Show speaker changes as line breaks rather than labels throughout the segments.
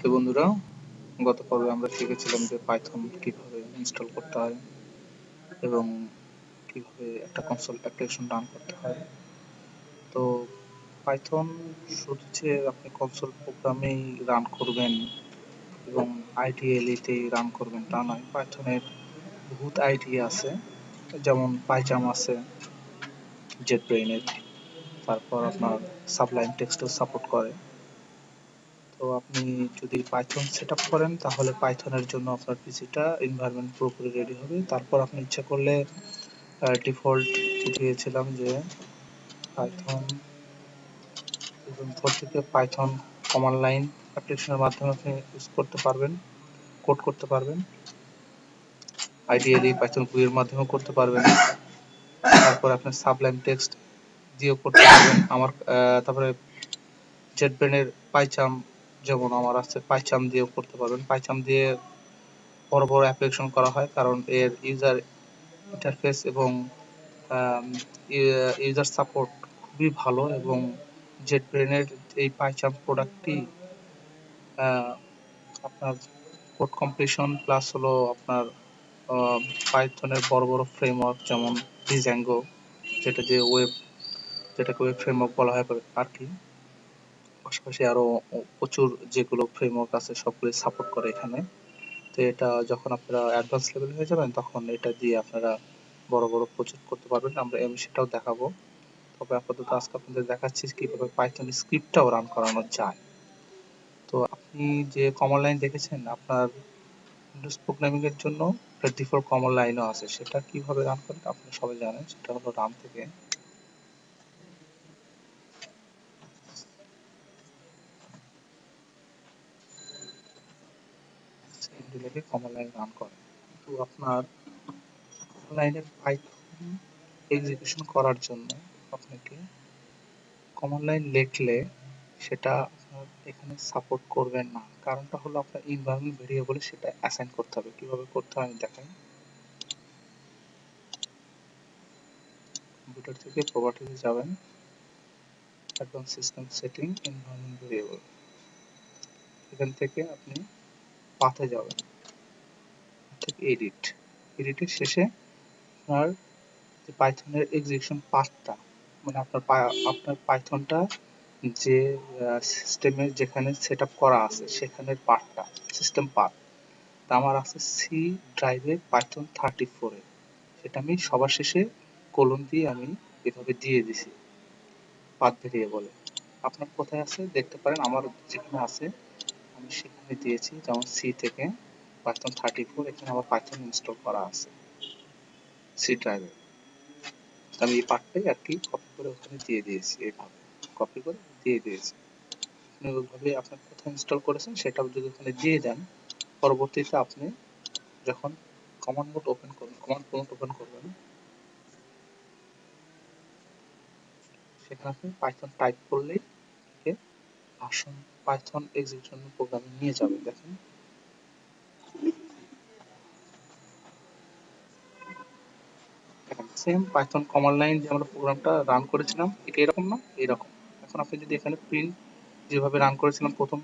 তো বন্ধুরা, গত পর্বে আমরা শিখেছিলাম যে পাইথন কিভাবে ইনস্টল করতে হয় এবং কিভাবে একটা কনসোল অ্যাপ্লিকেশন রান করতে হয়। তো পাইথন শুধু যে আপনি কনসোল প্রোগ্রামেই রান করবেন এবং আইডিএলই তেই রান করবেন তা নয়। পাইথনের বহুত আইডিয়া আছে, যেমন পাইচাম আছে, জেটব্রেইনের, তারপর আপনার সাবলাইম টেক্সটও সাপোর্ট করে। তো আপনি যদি পাইথন সেট আপ করেন তাহলে পাইথনের জন্য আপনার পিসিটা এনভায়রনমেন্ট পুরোপুরি রেডি হবে। তারপর আপনি ইচ্ছা করলে ডিফল্ট দিয়েছিলাম যে পাইথন সিজন 4 থেকে পাইথন কমান্ড লাইন অ্যাপ্লিকেশনের মাধ্যমে আপনি ইউজ করতে পারবেন, কোড করতে পারবেন। আইডিয়ালি পাইথন GUI এর মাধ্যমেও করতে পারবেন। তারপর আপনার সাবলাইম টেক্সট দিয়েও করতে পারবেন। তারপরে জেটব্রেনের পাইচাম, যেমন আমার আছে, পাইচাম দিয়েও করতে পারবেন। পাইচাম দিয়ে বড় বড় অ্যাপ্লিকেশন করা হয় কারণ এর ইউজার ইন্টারফেস এবং ইউজার সাপোর্ট খুবই ভালো। এবং জেটব্রেনের এই পাইচাম প্রোডাক্টটি আপনার কোড কমপ্লিশন প্লাস হলো আপনার পাইথনের বড় বড় ফ্রেমওয়ার্ক যেমন ডিজাঙ্গো, যেটাকে ওয়েব ফ্রেমওয়ার্ক বলা হয় আর কি, পাশাপাশি আরো প্রচুর যেগুলো ফ্রেমওয়ার্ক আছে সবগুলো সাপোর্ট করে এখানে। তো এটা যখন আপনারা অ্যাডভান্স লেভেল হয়ে যাবেন তখন এটা দিয়ে আপনারা বড় বড় প্রজেক্ট করতে পারবেন। আমি সেটাও দেখাবো। তবে আপাতত আজকে আপনাদের দেখাচ্ছি কিভাবে পাইথন স্ক্রিপ্টটাও রান করানো যায়। তো আপনি যে কমান্ড লাইন দেখেছেন, আপনার উইন্ডোজ প্রোগ্রামিং এর জন্য ডিফল্ট কমান্ড লাইনও আছে। সেটা কিভাবে রান করে আপনারা সবাই জানেন, সেটা হলো রান থেকে সিএমডি লিখে কমান্ড লাইন রান করে। কিন্তু আপনার কমান্ড লাইনের পাইথন এক্সিকিউশন করার জন্য আপনাকে কমান্ড লাইন লিখলে সেটা আপনার এখানে সাপোর্ট করবে না। কারণটা হলো আপনার এনভায়রনমেন্ট ভেরিয়েবলে সেটা অ্যাসাইন করতে হবে। কিভাবে করতে হয় আমি দেখাই। কম্পিউটার থেকে প্রপার্টিতে যাবেন, advance system setting, environment variable, এখান থেকে আপনি পাথে যাবেন, থেকে এডিটের শেষে আপনার যে পাইথনের এক্সিকিউশন পাথটা, মানে আপনার পাইথনটা যে সিস্টেমে যেখানে সেট আপ করা আছে সেখানের পাথটা, সিস্টেম পাথ। তা আমার আছে সি ড্রাইভে পাইথন 34 এ, সেটা আমি সবার শেষে কোলন দিয়ে আমি এভাবে দিয়ে দিছি পাথ ভেরিয়েবলে। আপনার কোথায় আছে দেখতে পারেন, আমার যেখানে আছে আমি সেখানে দিয়েছি, যেমন সি থেকে পাইথন 34, এখানে আমার পাইথন ইনস্টল করা আছে সি ড্রাইভে। আমি এই পার্টটাই আর কি কপি করে ওখানে দিয়ে দিয়েছি, এইভাবে কপি করে দিয়ে দিয়েছি। আপনি ওইভাবে আপনার কোথায় ইনস্টল করেছেন সেটাও যদি ওখানে দিয়ে দেন, পরবর্তীতে আপনি যখন কমান্ড প্রম্পট ওপেন করবেন, সেখানে আপনি পাইথন টাইপ করলেই ভার্সন পাইথন এক্সিকিউশন প্রোগ্রামে নিয়ে যাবে। দেখেন সেম পাইথন কমান্ড লাইন যে আমরা প্রোগ্রামটা রান করেছিলাম ঠিক এরকম না, এরকম। এখন আপনি যদি এখানে প্রিন্ট যেভাবে রান করেছিলাম প্রথম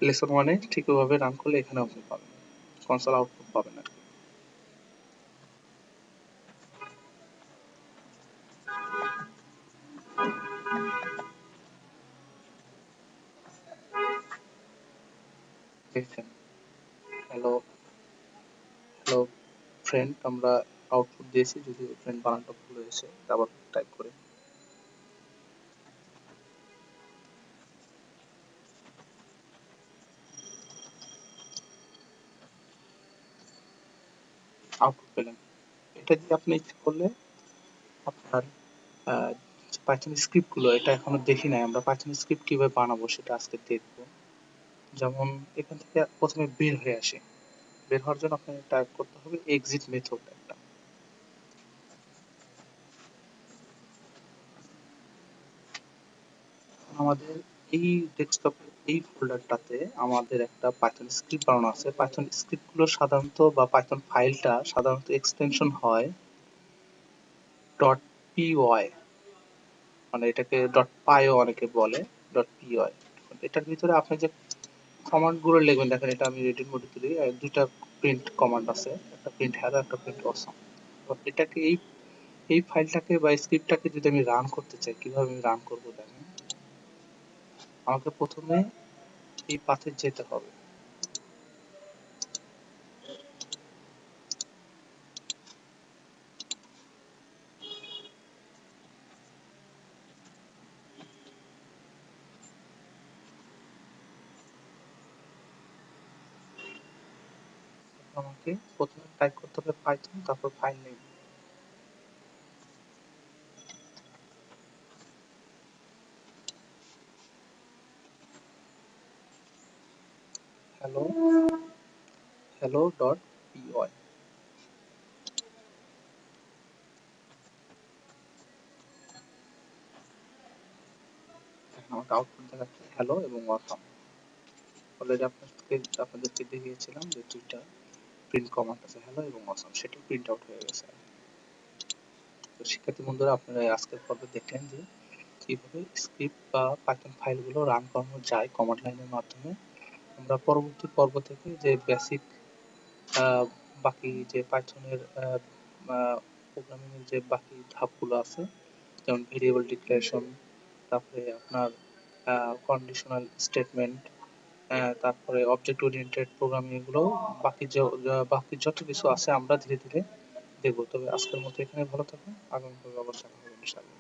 লেসন 1-এ, ঠিক ওইভাবে রান করলে এখানে আপনি পাবেন, কনসোল আউটপুট পাবেন আর কি। দেখছেন? হ্যালো হ্যালো ফ্রেন্ড, আমরা আউটপুট দিয়েছি, যদি ফ্রেন্ড বানানটা ভুল হয়েছে আবার টাইপ করে আউটপুট পেলেন। এটা দিয়ে আপনি ইচ্ছে করলে আপনার পাইথন স্ক্রিপ্ট গুলো, এটা এখনো দেখি নাই আমরা, পাইথন স্ক্রিপ্ট কিভাবে বানাবো সেটা আজকে দেখবো। যেমন এখান থেকে প্রথমে বের হয়ে আসে, বের হওয়ার জন্য আপনাকে টাইপ করতে হবে এক্সিট মেথড একটা। আমাদের এই ডেস্কটপের এই ফোল্ডারটাতে আমাদের একটা পাইথন স্ক্রিপ্ট বানানো আছে। পাইথন স্ক্রিপ্ট গুলো সাধারণত, বা পাইথন ফাইলটা সাধারণত এক্সটেনশন হয় ডট পিওয়াই, মানে এটাকে ডট পাইও অনেকে বলে, ডট পিওয়াই। এটার ভিতরে আপনি যে কমান্ড গুলো লিখবেন। দেখেন এটা আমি এডিট মোডে তুলি, দুইটা প্রিন্ট কমান্ড আছে, একটা প্রিন্ট হ্যালো, একটা প্রিন্ট অসম। এটাকে এই ফাইলটাকে বা স্ক্রিপ্টটাকে যদি আমি রান করতে চাই, কিভাবে আমি রান করব দেখেন। আমাকে প্রথমে এই পাথে যেতে হবে। আমাকে প্রথমে টাইপ করতে হবে পাইথন, তারপর file name. Hello hello dot PY. আমাকে আউটপুট দেখাচ্ছে হ্যালো এবং অসম। অলরেডি আপনাদেরকে দেখিয়েছিলাম যে দুইটা প্রিন্ট কমান্ড আছে, হ্যালো এবং অসম, সেটা প্রিন্ট আউট হয়ে গেছে। তো শিক্ষার্থী বন্ধুরা, আপনারা আজকের পর্বে দেখলেন যে কিভাবে স্ক্রিপ্ট বা পাইথন ফাইলগুলো রান করানো যায় কমান্ড লাইনের মাধ্যমে। আমরা পরবর্তী পর্ব থেকে যে বেসিক বাকি যে পাইথনের প্রোগ্রামিং এর যে বাকি ধাপগুলো আছে, যেমন ভেরিয়েবল ডিক্লারেশন, তারপরে আপনার কন্ডিশনাল স্টেটমেন্ট, তারপরে অবজেক্ট ওরিয়েন্টেড প্রোগ্রামিং, এগুলো বাকি যত কিছু আছে আমরা ধীরে ধীরে দেখবো। তবে আজকের মতো এখানে ভালো থাকুন, আগামী পর্বে আবার দেখা হবে ইনশাআল্লাহ।